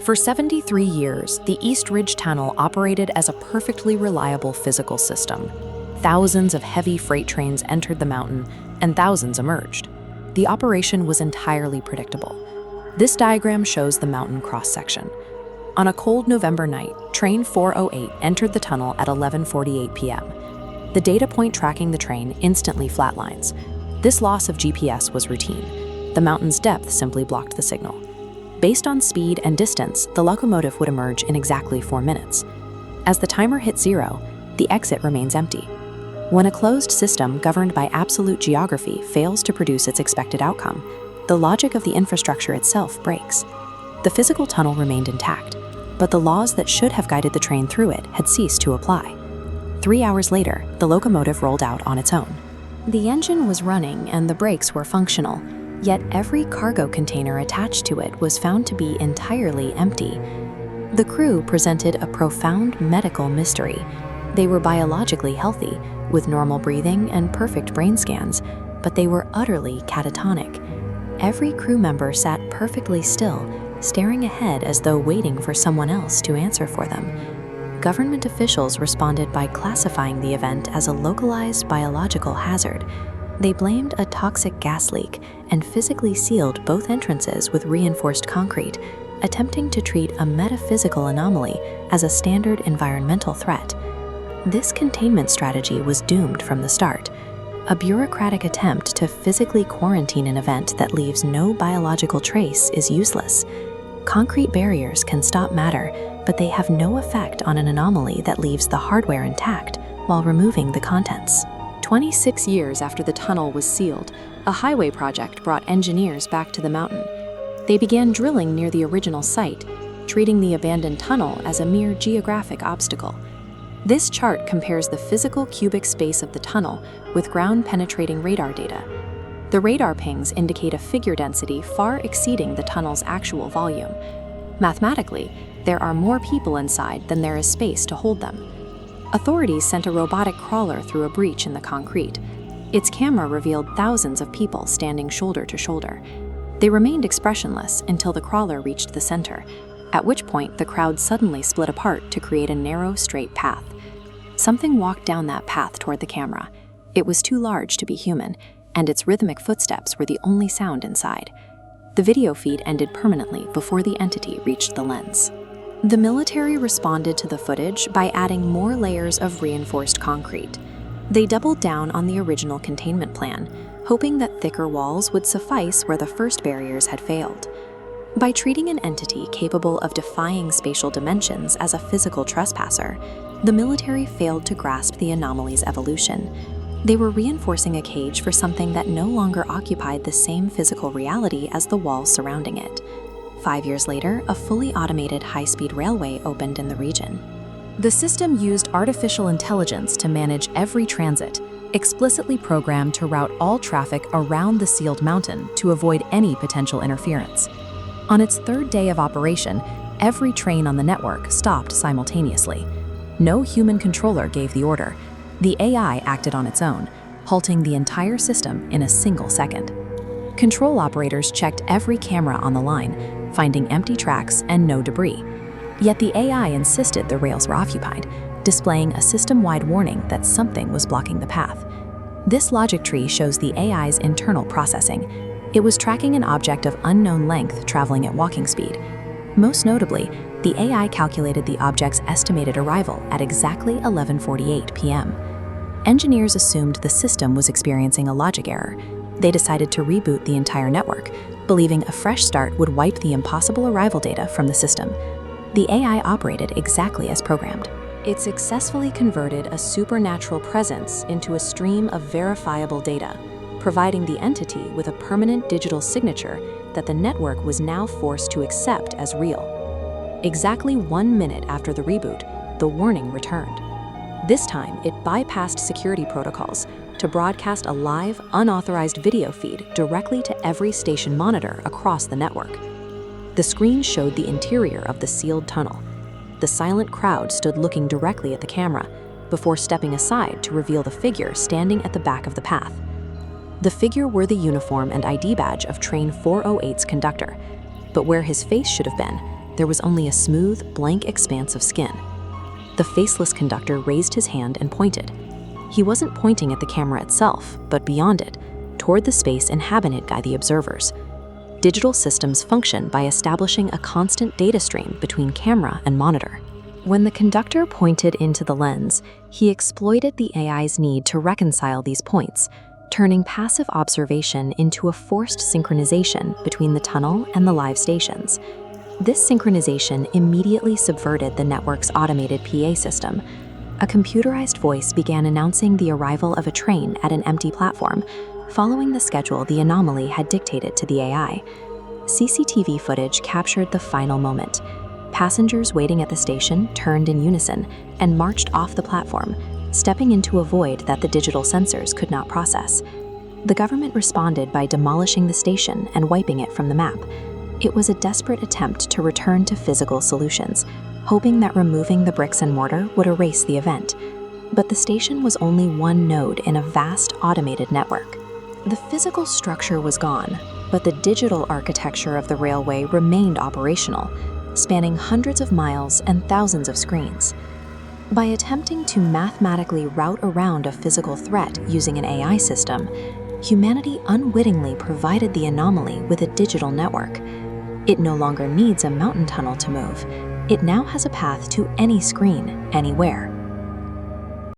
For 73 years, the East Ridge Tunnel operated as a perfectly reliable physical system. Thousands of heavy freight trains entered the mountain, and thousands emerged. The operation was entirely predictable. This diagram shows the mountain cross-section. On a cold November night, train 408 entered the tunnel at 11:48 p.m. The data point tracking the train instantly flatlines. This loss of GPS was routine. The mountain's depth simply blocked the signal. Based on speed and distance, the locomotive would emerge in exactly 4 minutes. As the timer hits 0, the exit remains empty. When a closed system governed by absolute geography fails to produce its expected outcome, the logic of the infrastructure itself breaks. The physical tunnel remained intact, but the laws that should have guided the train through it had ceased to apply. 3 hours later, the locomotive rolled out on its own. The engine was running and the brakes were functional, yet every cargo container attached to it was found to be entirely empty. The crew presented a profound medical mystery. They were biologically healthy, with normal breathing and perfect brain scans, but they were utterly catatonic. Every crew member sat perfectly still, staring ahead as though waiting for someone else to answer for them. Government officials responded by classifying the event as a localized biological hazard. They blamed a toxic gas leak and physically sealed both entrances with reinforced concrete, attempting to treat a metaphysical anomaly as a standard environmental threat. This containment strategy was doomed from the start. A bureaucratic attempt to physically quarantine an event that leaves no biological trace is useless. Concrete barriers can stop matter, but they have no effect on an anomaly that leaves the hardware intact while removing the contents. 26 years after the tunnel was sealed, a highway project brought engineers back to the mountain. They began drilling near the original site, treating the abandoned tunnel as a mere geographic obstacle. This chart compares the physical cubic space of the tunnel with ground-penetrating radar data. The radar pings indicate a figure density far exceeding the tunnel's actual volume. Mathematically, there are more people inside than there is space to hold them. Authorities sent a robotic crawler through a breach in the concrete. Its camera revealed thousands of people standing shoulder to shoulder. They remained expressionless until the crawler reached the center, at which point the crowd suddenly split apart to create a narrow, straight path. Something walked down that path toward the camera. It was too large to be human, and its rhythmic footsteps were the only sound inside. The video feed ended permanently before the entity reached the lens. The military responded to the footage by adding more layers of reinforced concrete. They doubled down on the original containment plan, hoping that thicker walls would suffice where the first barriers had failed. By treating an entity capable of defying spatial dimensions as a physical trespasser, the military failed to grasp the anomaly's evolution. They were reinforcing a cage for something that no longer occupied the same physical reality as the walls surrounding it. 5 years later, a fully automated high-speed railway opened in the region. The system used artificial intelligence to manage every transit, explicitly programmed to route all traffic around the sealed mountain to avoid any potential interference. On its third day of operation, every train on the network stopped simultaneously. No human controller gave the order. The AI acted on its own, halting the entire system in a single second. Control operators checked every camera on the line, finding empty tracks and no debris. Yet the AI insisted the rails were occupied, displaying a system-wide warning that something was blocking the path. This logic tree shows the AI's internal processing. It was tracking an object of unknown length traveling at walking speed. Most notably, the AI calculated the object's estimated arrival at exactly 11:48 p.m. Engineers assumed the system was experiencing a logic error. They decided to reboot the entire network, believing a fresh start would wipe the impossible arrival data from the system. The AI operated exactly as programmed. It successfully converted a supernatural presence into a stream of verifiable data, providing the entity with a permanent digital signature that the network was now forced to accept as real. Exactly 1 minute after the reboot, the warning returned. This time, it bypassed security protocols to broadcast a live, unauthorized video feed directly to every station monitor across the network. The screen showed the interior of the sealed tunnel. The silent crowd stood looking directly at the camera before stepping aside to reveal the figure standing at the back of the path. The figure wore the uniform and ID badge of train 408's conductor, but where his face should have been, there was only a smooth, blank expanse of skin. The faceless conductor raised his hand and pointed. He wasn't pointing at the camera itself, but beyond it, toward the space inhabited by the observers. Digital systems function by establishing a constant data stream between camera and monitor. When the conductor pointed into the lens, he exploited the AI's need to reconcile these points, turning passive observation into a forced synchronization between the tunnel and the live stations. This synchronization immediately subverted the network's automated PA system. A computerized voice began announcing the arrival of a train at an empty platform, following the schedule the anomaly had dictated to the AI. CCTV footage captured the final moment. Passengers waiting at the station turned in unison and marched off the platform, stepping into a void that the digital sensors could not process. The government responded by demolishing the station and wiping it from the map. It was a desperate attempt to return to physical solutions, hoping that removing the bricks and mortar would erase the event. But the station was only one node in a vast automated network. The physical structure was gone, but the digital architecture of the railway remained operational, spanning hundreds of miles and thousands of screens. By attempting to mathematically route around a physical threat using an AI system, humanity unwittingly provided the anomaly with a digital network. It no longer needs a mountain tunnel to move. It now has a path to any screen, anywhere.